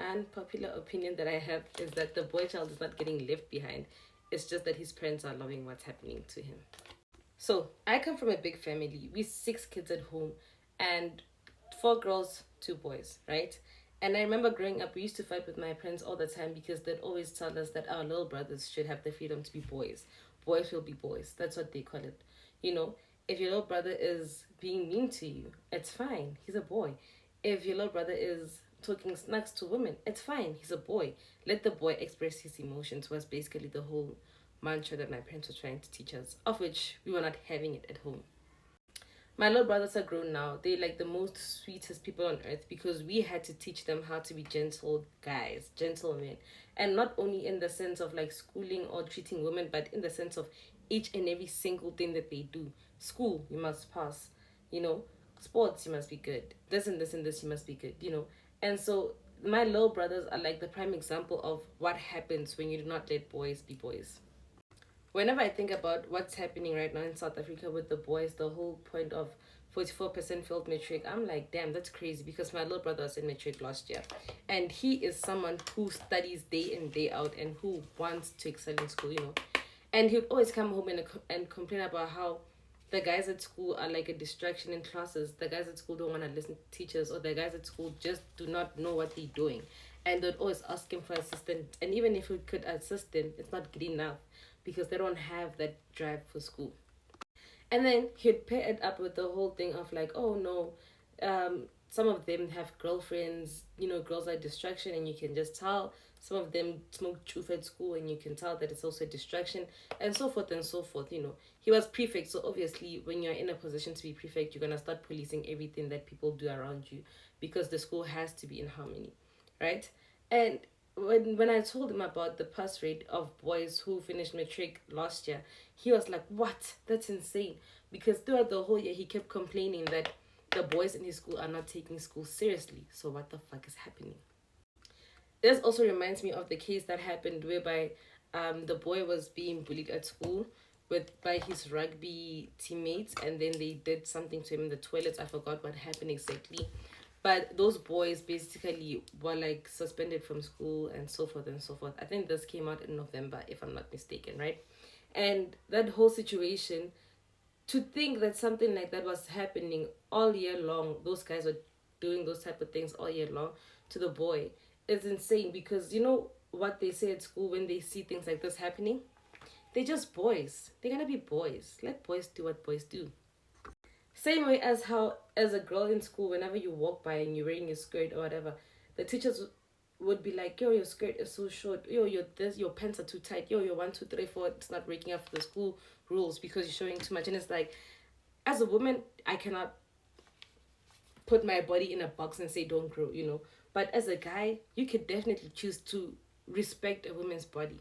unpopular opinion that I have is that the boy child is not getting left behind. It's just that his parents are loving what's happening to him. So I come from a big family. We 6 kids at home, and 4 girls, 2 boys, right? And I remember growing up, we used to fight with my parents all the time because they'd always tell us that our little brothers should have the freedom to be boys. Boys will be boys. That's what they call it. You know, if your little brother is being mean to you, it's fine. He's a boy. If your little brother is talking snacks to women, it's fine. He's a boy. Let the boy express his emotions was basically the whole mantra that my parents were trying to teach us, of which we were not having it at home. My little brothers are grown now. They're like the most sweetest people on earth because we had to teach them how to be gentle guys, gentlemen. And not only in the sense of like schooling or treating women, but in the sense of each and every single thing that they do. School, you must pass. You know, sports, you must be good. This and this, you must be good, you know. And so my little brothers are like the prime example of what happens when you do not let boys be boys. Whenever I think about what's happening right now in South Africa with the boys, the whole point of 44% failed matric, I'm like, damn, that's crazy because my little brother was in matric last year. And he is someone who studies day in, day out and who wants to excel in school, you know. And he would always come home and complain about how the guys at school are like a distraction in classes. The guys at school don't want to listen to teachers, or the guys at school just do not know what they're doing. And they'd always ask him for assistance. And even if we could assist them, it's not good enough because they don't have that drive for school. And then he'd pair it up with the whole thing of like, oh no, some of them have girlfriends, you know, girls are a distraction and you can just tell. Some of them smoke chufa at school and you can tell that it's also a distraction, and so forth and so forth, you know. He was prefect, so obviously when you're in a position to be prefect, you're gonna start policing everything that people do around you because the school has to be in harmony, right? And when I told him about the pass rate of boys who finished matric last year, he was like, "What? That's insane!" Because throughout the whole year, he kept complaining that the boys in his school are not taking school seriously. So what the fuck is happening? This also reminds me of the case that happened whereby the boy was being bullied at school with by his rugby teammates, and then they did something to him in the toilets. I forgot what happened exactly, but those boys basically were like suspended from school and so forth and so forth. I think this came out in November, if I'm not mistaken, right? And that whole situation, to think that something like that was happening all year long, those guys were doing those type of things all year long to the boy, is insane. Because you know what they say at school when they see things like this happening? They're just boys. They're gonna be boys. Let boys do what boys do. Same way as how, as a girl in school, whenever you walk by and you're wearing a skirt or whatever, the teachers would be like, "Yo, your skirt is so short. Yo, your pants are too tight. Yo, your 1, 2, 3, 4. It's not breaking up the school rules because you're showing too much." And it's like, as a woman, I cannot put my body in a box and say don't grow, you know. But as a guy, you could definitely choose to respect a woman's body.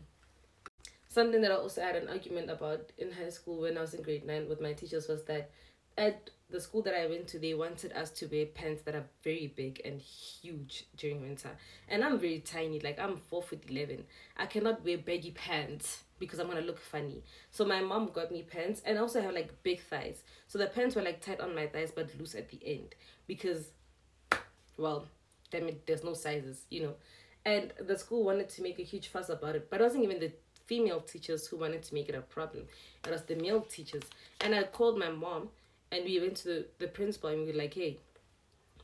Something that I also had an argument about in high school when I was in grade 9 with my teachers was that at the school that I went to, they wanted us to wear pants that are very big and huge during winter. And I'm very tiny, like I'm 4'11". I cannot wear baggy pants because I'm gonna look funny. So my mom got me pants, and I also have like big thighs. So the pants were like tight on my thighs but loose at the end because, well, damn it, there's no sizes, you know. And the school wanted to make a huge fuss about it, but it wasn't even the female teachers who wanted to make it a problem. It was the male teachers. And I called my mom, and we went to the principal, and we were like, "Hey,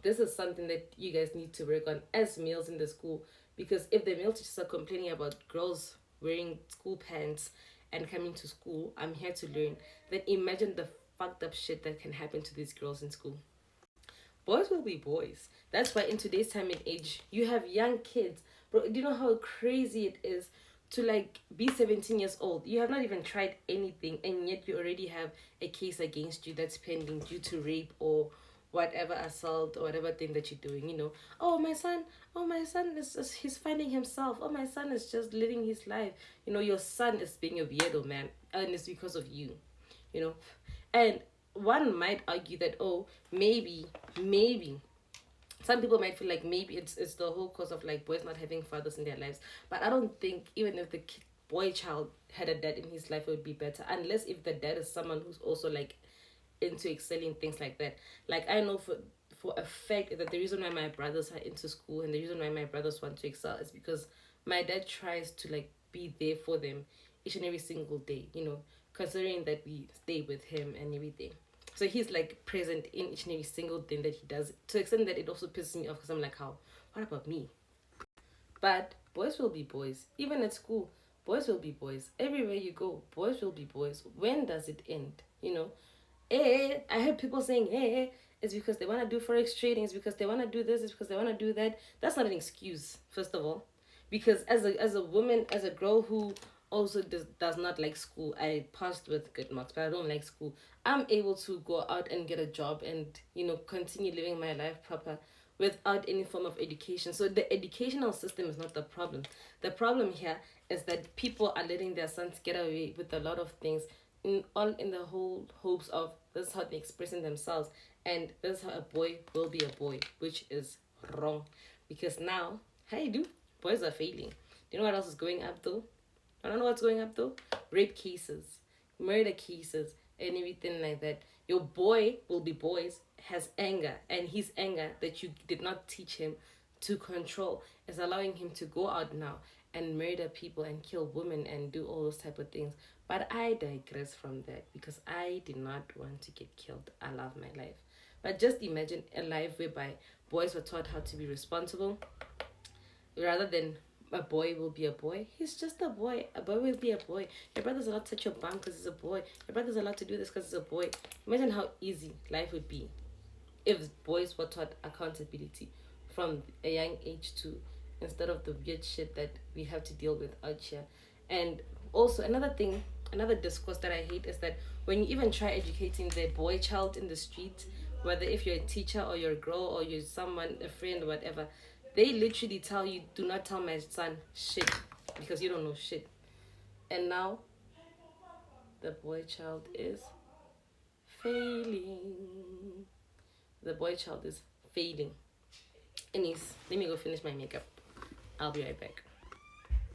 this is something that you guys need to work on as males in the school, because if the male teachers are complaining about girls wearing school pants and coming to school, I'm here to learn, then imagine the fucked up shit that can happen to these girls in school." Boys will be boys. That's why in today's time and age, you have young kids. Bro, do you know how crazy it is to like be 17 years old? You have not even tried anything, and yet you already have a case against you that's pending due to rape or whatever assault or whatever thing that you're doing, you know. Oh my son is just, he's finding himself. Oh, my son is just living his life. You know, your son is being a weirdo, man, and it's because of you, you know. And one might argue that, oh, maybe some people might feel like maybe it's the whole cause of like boys not having fathers in their lives. But I don't think even if the boy child had a dad in his life, it would be better, unless if the dad is someone who's also like into excelling things like that. Like I know for a fact that the reason why my brothers are into school and the reason why my brothers want to excel is because my dad tries to like be there for them each and every single day, you know, considering that we stay with him and everything. So he's like present in each and every single thing that he does to the extent that it also pisses me off because I'm like, how? What about me? But boys will be boys. Even at school, boys will be boys. Everywhere you go, boys will be boys. When does it end? You know? I heard people saying, it's because they want to do forex trading, it's because they want to do this, it's because they want to do that. That's not an excuse, first of all. Because as a woman, as a girl who also does not like school, I passed with good marks, but I don't like school. I'm able to go out and get a job and, you know, continue living my life proper without any form of education. So the educational system is not the problem. The problem here is that people are letting their sons get away with a lot of things in the whole hopes of this is how they're expressing themselves and this is how a boy will be a boy, which is wrong. Because now, how you do? Boys are failing. Do you know what else is going up though? I don't know what's going up though. Rape cases, murder cases, and everything like that. Your boy will be boys has anger, and his anger that you did not teach him to control is allowing him to go out now and murder people and kill women and do all those type of things. But I digress from that because I did not want to get killed. I love my life. But just imagine a life whereby boys were taught how to be responsible rather than a boy will be a boy. He's just a boy. A boy will be a boy. Your brother's allowed to touch your bum because he's a boy. Your brother's allowed to do this because he's a boy. Imagine how easy life would be if boys were taught accountability from a young age too, instead of the weird shit that we have to deal with out here. And also another discourse that I hate is that when you even try educating the boy child in the street, whether if you're a teacher or you're a girl or you're someone, a friend, whatever, they literally tell you, do not tell my son shit because you don't know shit. And now the boy child is failing. The boy child is failing. Anyways, let me go finish my makeup. I'll be right back.